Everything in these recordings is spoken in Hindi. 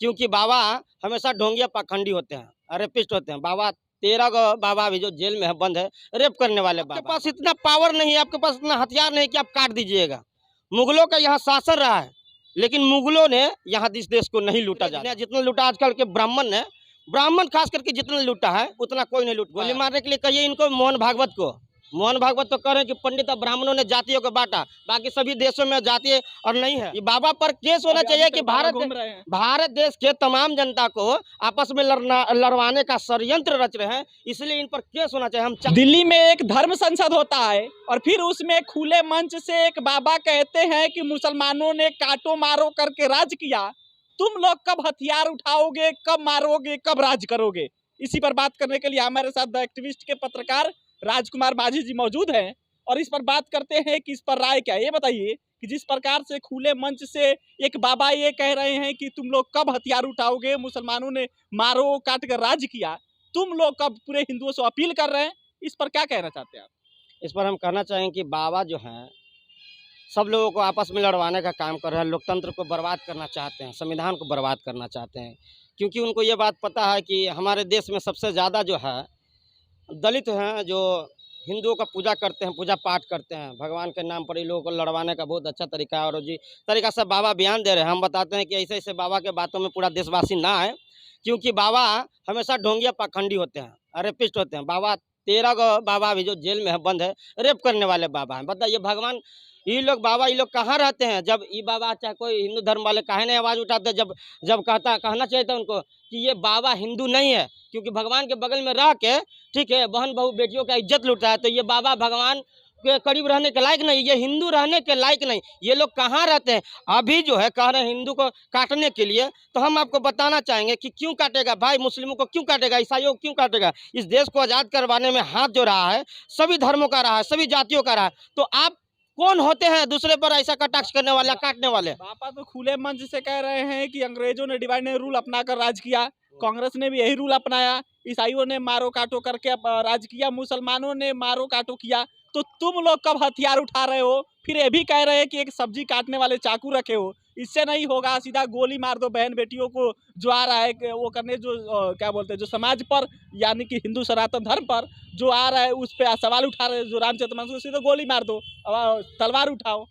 क्योंकि बाबा हमेशा ढोंगिया पाखंडी होते हैं, रेपिस्ट होते हैं। बाबा 13 बाबा भी जो जेल में है, बंद है, रेप करने वाले बाबा। आपके पास इतना पावर नहीं है, आपके पास इतना हथियार नहीं कि आप काट दीजिएगा। मुगलों का यहाँ शासन रहा है, लेकिन मुगलों ने यहाँ इस देश को नहीं लूटा जाता। जितना लूटा आजकल के ब्राह्मण ने, ब्राह्मण खास करके जितना लूटा है उतना कोई नहीं लूट। गोली मारने के लिए कहिए इनको मोहन भागवत को। मोहन भागवत तो कह रहे हैं कि पंडित और ब्राह्मणों ने जातियों को बांटा, बाकी सभी देशों में जातीय और नहीं है। ये बाबा पर केस होना चाहिए कि भारत देश के तमाम जनता को आपस में लड़वाने का षड्यंत्र रच रहे हैं, इसलिए इन पर केस होना चाहिए। हम दिल्ली में एक धर्म संसद होता है और फिर उसमें खुले मंच से एक बाबा कहते हैं कि मुसलमानों ने काटो मारो करके राज किया, तुम लोग कब हथियार उठाओगे, कब मारोगे, कब राज करोगे। इसी पर बात करने के लिए हमारे साथ द एक्टिविस्ट के पत्रकार राजकुमार माझी जी मौजूद हैं और इस पर बात करते हैं कि इस पर राय क्या है। ये बताइए कि जिस प्रकार से खुले मंच से एक बाबा ये कह रहे हैं कि तुम लोग कब हथियार उठाओगे, मुसलमानों ने मारो काट कर राज किया, तुम लोग कब पूरे हिंदुओं से अपील कर रहे हैं, इस पर क्या कहना चाहते हैं आप? इस पर हम कहना चाहेंगे कि बाबा जो हैं सब लोगों को आपस में लड़वाने का काम कर रहे हैं, लोकतंत्र को बर्बाद करना चाहते हैं, संविधान को बर्बाद करना चाहते हैं। क्योंकि उनको ये बात पता है कि हमारे देश में सबसे ज़्यादा जो है दलित हैं, जो हिंदुओं का पूजा करते हैं, पूजा पाठ करते हैं, भगवान के नाम पर इन लोगों को लड़वाने का बहुत अच्छा तरीका है। और जी तरीका से बाबा बयान दे रहे हैं। हम बताते हैं कि ऐसे ऐसे बाबा के बातों में पूरा देशवासी ना आए, क्योंकि बाबा हमेशा ढोंगिया पाखंडी होते हैं, रेपिस्ट होते हैं। बाबा 13 बाबा भी जो जेल में है, बंद है, रेप करने वाले बाबा हैं। बताइए भगवान, ये लोग बाबा, ये लोग कहाँ रहते हैं? जब ये बाबा चाहे कोई हिंदू धर्म वाले काहे नहीं आवाज़ उठाते? जब जब कहना चाहिए था उनको कि ये बाबा हिंदू नहीं है, क्योंकि भगवान के बगल में रह के, ठीक है, बहन बहू बेटियों का इज्जत लूटा है, तो ये बाबा भगवान के करीब रहने के लायक नहीं, ये हिंदू रहने के लायक नहीं। ये लोग कहाँ रहते हैं? अभी जो है कह रहे हैं हिंदू को काटने के लिए, तो हम आपको बताना चाहेंगे कि क्यों काटेगा भाई, मुस्लिमों को क्यों काटेगा, ईसाइयों को क्यों काटेगा? इस देश को आज़ाद करवाने में हाथ जो रहा है, सभी धर्मों का रहा है, सभी जातियों का रहा है। तो आप कौन होते हैं दूसरे पर ऐसा कटाक्ष करने वाले, काटने वाले? बाबा तो खुले मंच से कह रहे हैं कि अंग्रेजों ने डिवाइड रूल अपनाकर राज किया, कांग्रेस ने भी यही रूल अपनाया, ईसाइयों ने मारो काटो करके राज किया, मुसलमानों ने मारो काटो किया, तो तुम लोग कब हथियार उठा रहे हो? फिर ये भी कह रहे हैं कि एक सब्जी काटने वाले चाकू रखे हो, इससे नहीं होगा, सीधा गोली मार दो बहन बेटियों को जो आ रहा है वो करने, जो क्या बोलते हैं, जो समाज पर यानी कि हिंदू सनातन धर्म पर जो आ रहा है उस पर सवाल उठा रहे हैं, जो रामचरितमानस को सीधे गोली मार दो, तलवार उठाओ।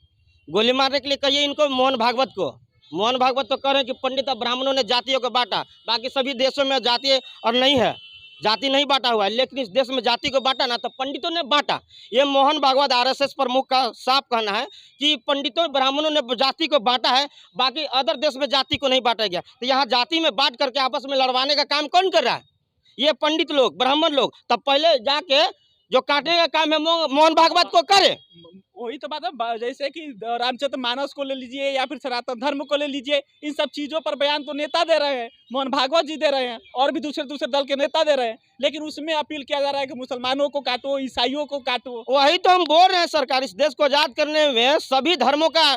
गोली मारने के लिए कहिए इनको मोहन भागवत को। मोहन भागवत तो कह रहे हैं कि पंडित और ब्राह्मणों ने जातियों को बांटा, बाकी सभी देशों में जाति और नहीं है, जाति नहीं बांटा हुआ है, लेकिन इस देश में जाति को बांटा ना, तो पंडितों ने बांटा। ये मोहन भागवत आरएसएस प्रमुख का साफ कहना है कि पंडितों ब्राह्मणों ने जाति को बांटा है, बाकी अदर देश में जाति को नहीं बांटा गया। तो यहाँ जाति में बांट करके आपस में लड़वाने का काम कौन कर रहा है? ये पंडित लोग, ब्राह्मण लोग। तब पहले जाके जो काटने का काम है मोहन भागवत को करे। वही तो बात है, जैसे कि रामचरितमानस को ले लीजिए या फिर सनातन धर्म को ले लीजिए, इन सब चीजों पर बयान तो नेता दे रहे हैं, मोहन भागवत जी दे रहे हैं और भी दूसरे दल के नेता दे रहे हैं, लेकिन उसमें अपील किया जा रहा है कि मुसलमानों को काटो, ईसाइयों को काटो। वही तो हम बोल रहे हैं, सरकार इस देश को आजाद करने में सभी धर्मों का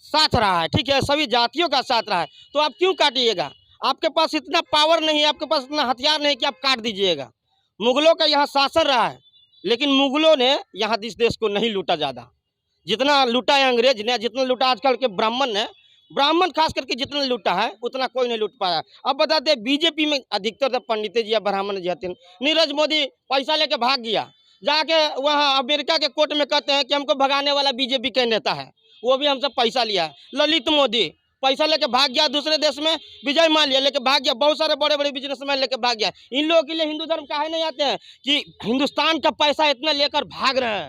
साथ रहा है, ठीक है, सभी जातियों का साथ रहा है, तो आप क्यों काटिएगा? आपके पास इतना पावर नहीं है, आपके पास इतना हथियार नहीं कि आप काट दीजिएगा। मुगलों का यहाँ शासन रहा है, लेकिन मुगलों ने यहाँ इस देश को नहीं लूटा ज़्यादा, जितना लूटा है अंग्रेज ने, जितना लूटा आजकल के ब्राह्मण ने, ब्राह्मण खास करके जितना लूटा है उतना कोई नहीं लूट पाया। अब बताते बीजेपी में अधिकतर तो पंडित जी या ब्राह्मण जी आते हैं। नीरज मोदी पैसा लेके भाग गया, जाके वहाँ अमेरिका के कोर्ट में कहते हैं कि हमको भगाने वाला बीजेपी का नेता है, वो भी हमसे पैसा लिया है। ललित मोदी पैसा लेके भाग गया दूसरे देश में, विजय माल्या लेके भाग गया, बहुत सारे बड़े बड़े बिजनेसमैन लेके भाग गया। इन लोगों के लिए हिंदू धर्म काहे नहीं आते हैं कि हिंदुस्तान का पैसा इतना लेकर भाग रहे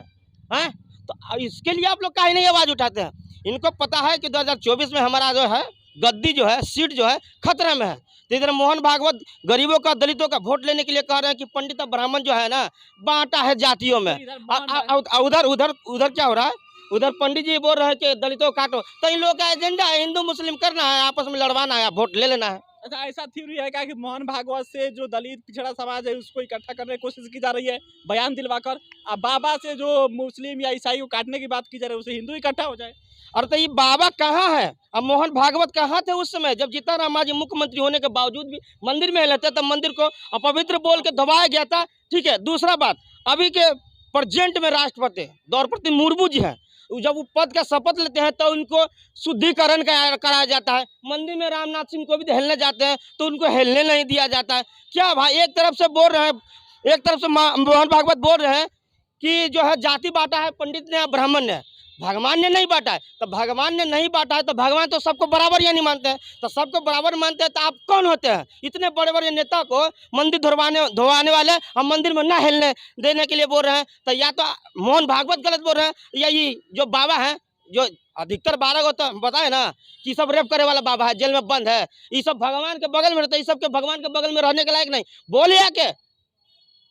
हैं? तो इसके लिए आप लोग काहे नहीं आवाज उठाते हैं? इनको पता है कि 2024 में हमारा जो है गद्दी जो है, सीट जो है खतरे में है। तो इधर मोहन भागवत गरीबों का, दलितों का वोट लेने के लिए कह रहे हैं कि पंडित और ब्राह्मण जो है ना बांटा है जातियों में। उधर उधर उधर क्या हो रहा है? उधर पंडित जी बोल रहे हैं कि दलितों काटो। तो इन लोगों का एजेंडा है हिंदू मुस्लिम करना है, आपस में लड़वाना है, वोट ले लेना है। अच्छा, ऐसा थ्योरी है क्या कि मोहन भागवत से जो दलित पिछड़ा समाज है उसको इकट्ठा करने की कोशिश की जा रही है बयान दिलवाकर, अब बाबा से जो मुस्लिम या ईसाई को काटने की बात की जा रही है उसे हिंदू इकट्ठा हो जाए? और तो ये बाबा कहाँ है? अब मोहन भागवत कहाँ थे उस समय जब जीतन राम मुख्यमंत्री होने के बावजूद भी मंदिर में रहते, तब मंदिर को अपवित्र बोल के दबाया गया था, ठीक है। दूसरा बात, अभी के प्रेजेंट में राष्ट्रपति द्रौपदी मुर्मू जी हैं, जब वो पद का शपथ लेते हैं तो उनको शुद्धिकरण कराया जाता है। मंदिर में रामनाथ सिंह को भी हिलने जाते हैं तो उनको हिलने नहीं दिया जाता है। क्या भाई, एक तरफ से बोल रहे हैं, एक तरफ से मोहन भागवत बोल रहे हैं कि जो है जाति बांटा है पंडित ने या ब्राह्मण ने, भगवान ने नहीं बांटा है। तो भगवान ने नहीं बांटा है तो भगवान तो सबको बराबर या नहीं मानते हैं? तो सबको बराबर मानते हैं तो आप कौन होते हैं? इतने बड़े बड़े नेता को मंदिर धोवाने वाले हम मंदिर में ना हिलने देने के लिए बोल रहे हैं। तो या तो मोहन भागवत गलत बोल रहे हैं, या ये जो बाबा है, जो अधिकतर 12 को तो बताए ना कि सब रेप करे वाला बाबा है, जेल में बंद है, ये सब भगवान के बगल में रहता है, ये सब के भगवान के बगल में रहने के लायक नहीं। बोले आके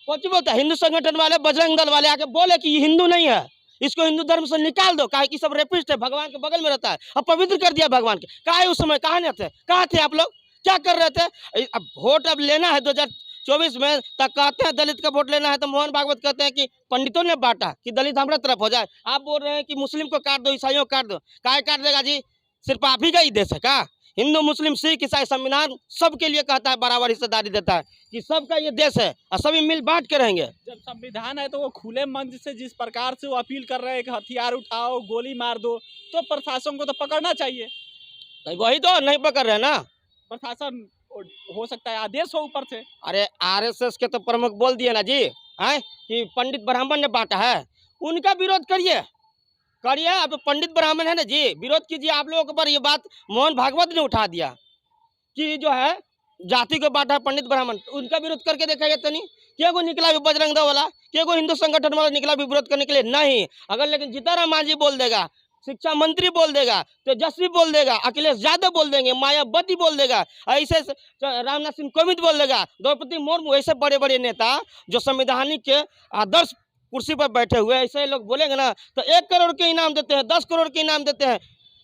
कुछ बोलता है, हिंदू संगठन वाले, बजरंग दल वाले आके बोले कि ये हिंदू नहीं है, इसको हिंदू धर्म से निकाल दो, काहे कि सब रेपिस्ट है, भगवान के बगल में रहता है, अब पवित्र कर दिया भगवान के। काहे उस समय कहाँ नहीं थे, कहाँ थे आप लोग, क्या कर रहे थे? अब वोट अब लेना है 2024 में, तक कहते हैं दलित का वोट लेना है, तो मोहन भागवत कहते हैं कि पंडितों ने बांटा कि दलित हमारा तरफ हो जाए। आप बोल रहे हैं कि मुस्लिम को काट दो, ईसाइयों को काट दो। काहे काट देगा जी? सिर्फ आप ही का ही देश है का? हिंदू मुस्लिम सिख ईसाई संविधान सबके लिए कहता है, बराबर हिस्सेदारी देता है कि सबका ये देश है और सभी मिल बांट के रहेंगे। जब संविधान है तो वो खुले मंच से जिस प्रकार से वो अपील कर रहे हैं कि हथियार उठाओ, गोली मार दो, तो प्रशासन को तो पकड़ना चाहिए। तो वही तो नहीं पकड़ रहे ना। प्रशासन हो सकता है आदेश हो ऊपर से। अरे आरएसएस के तो प्रमुख बोल दिए ना जी, हैं कि पंडित ब्राह्मण ने बांटा है, उनका विरोध करिए। आप तो पंडित ब्राह्मण है ना जी, विरोध कीजिए। आप लोगों के ऊपर ये बात मोहन भागवत ने उठा दिया कि जो है जाति को बांटा है पंडित ब्राह्मण, तो उनका विरोध करके देखा तो नहीं। क्या कोई निकला भी बजरंग दल वाला, क्या कोई हिंदू संगठन वाला निकला भी विरोध करने के लिए? नहीं। अगर लेकिन जीताराम मांझी बोल देगा, शिक्षा मंत्री बोल देगा, तेजस्वी बोल देगा, अखिलेश यादव बोल देंगे, मायावती बोल देगा, ऐसे रामनाथ सिंह कोविंद बोल देगा, द्रौपदी मुर्मू, ऐसे बड़े बड़े नेता जो संवैधानिक के आदर्श कुर्सी पर बैठे हुए, ऐसे लोग बोलेंगे ना तो 1 करोड़ के इनाम देते हैं, 10 करोड़ के इनाम देते हैं,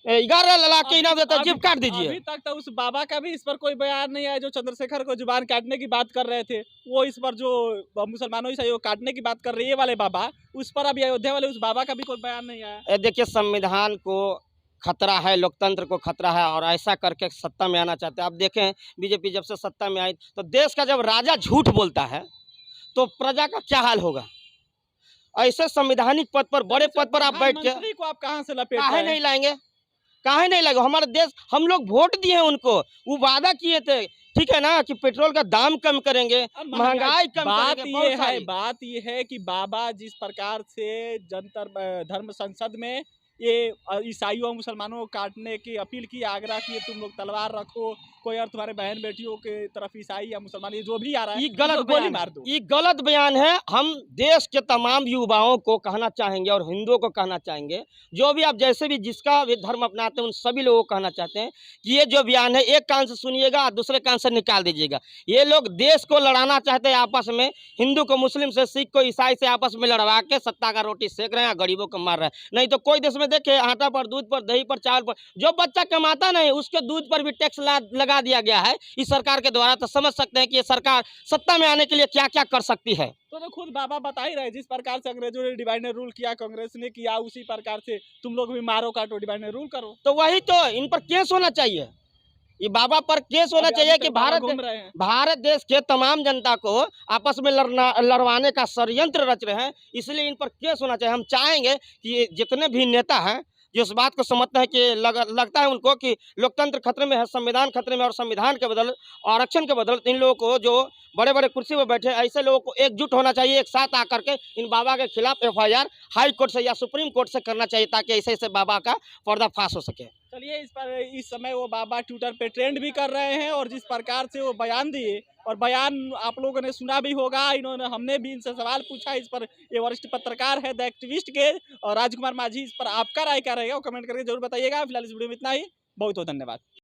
11 लाख के इनाम देते हैं, जिप काट दीजिए। अभी तक तो उस बाबा का भी इस पर कोई बयान नहीं आया जो चंद्रशेखर को जुबान काटने की बात कर रहे थे। वो इस पर जो मुसलमानों से काटने की बात कर रही है वाले बाबा, उस पर अभी अयोध्या वाले उस बाबा का भी कोई बयान नहीं आया। देखिए, संविधान को खतरा है, लोकतंत्र को खतरा है, और ऐसा करके सत्ता में आना चाहते हैं। आप देखें बीजेपी जब से सत्ता में आई तो देश का जब राजा झूठ बोलता है तो प्रजा का क्या हाल होगा? ऐसे संवैधानिक पद पर, बड़े पद पर आप बैठ के को आप कहां से लपेट काहे नहीं लाएंगे? काहे नहीं लाएंगे? हमारा देश, हम लोग वोट दिए हैं उनको, वो वादा किए थे, ठीक है ना, कि पेट्रोल का दाम कम करेंगे, महंगाई कम करेंगे। बात ये है कि बाबा जिस प्रकार से जनता धर्म संसद में ये ईसाइयों और मुसलमानों को काटने की अपील की, आग्रह किए तुम लोग तलवार रखो, कोई और तुम्हारे बहन बेटियों के तरफ ईसाई या मुसलमान, ये जो भी आ रहा है, ये गलत गोली मार दो। ये गलत बयान है। हम देश के तमाम युवाओं को कहना चाहेंगे और हिंदुओं को कहना चाहेंगे, जो भी आप जैसे भी जिसका भी धर्म अपनाते हैं, उन सभी लोगों को कहना चाहते हैं कि ये जो बयान है एक कान से सुनिएगा, दूसरे कान से निकाल दीजिएगा। ये लोग देश को लड़ाना चाहते हैं आपस में, हिंदू को मुस्लिम से, सिख को ईसाई से आपस में लड़वा के सत्ता का रोटी सेक रहे हैं, गरीबों को मार रहे हैं। नहीं तो कोई देश में देखे, आटा पर, दूध पर, दही पर, चावल पर, जो बच्चा कमाता नहीं उसके दूध पर भी टैक्स लगा दिया गया है इस सरकार के द्वारा। तो समझ सकते हैं कि ये सरकार सत्ता में आने के लिए क्या क्या कर सकती है। तो खुद बाबा बता ही रहे, जिस प्रकार से अंग्रेजों ने डिवाइड रूल किया, कांग्रेस ने किया, उसी प्रकार से तुम लोग भी मारो काटो, डिवाइड रूल करो। तो वही तो, इन पर केस होना चाहिए, ये बाबा पर केस होना चाहिए कि भारत देश के तमाम जनता को आपस में लड़वाने का षड्यंत्र रच रहे हैं, इसलिए इन पर केस होना चाहिए। हम चाहेंगे कि जितने भी नेता हैं जो इस बात को समझते हैं कि लगता है उनको कि लोकतंत्र खतरे में है, संविधान खतरे में, और संविधान के बदल, आरक्षण के बदल इन लोगों को, जो बड़े बड़े कुर्सी पर बैठे, ऐसे लोगों को एकजुट होना चाहिए, एक साथ आकर के इन बाबा के खिलाफ FIR हाई कोर्ट से या सुप्रीम कोर्ट से करना चाहिए, ताकि ऐसे ऐसे बाबा का पर्दाफाश हो सके। चलिए, इस समय वो बाबा ट्विटर पे ट्रेंड भी कर रहे हैं, और जिस प्रकार से वो बयान दिए, और बयान आप लोगों ने सुना भी होगा, हमने भी इनसे सवाल पूछा इस पर। ये वरिष्ठ पत्रकार है द एक्टिविस्ट के, और राजकुमार माझी, इस पर आपका राय क्या रहेगा वो कमेंट करके जरूर बताइएगा। फिलहाल इस वीडियो में इतना ही, बहुत बहुत धन्यवाद।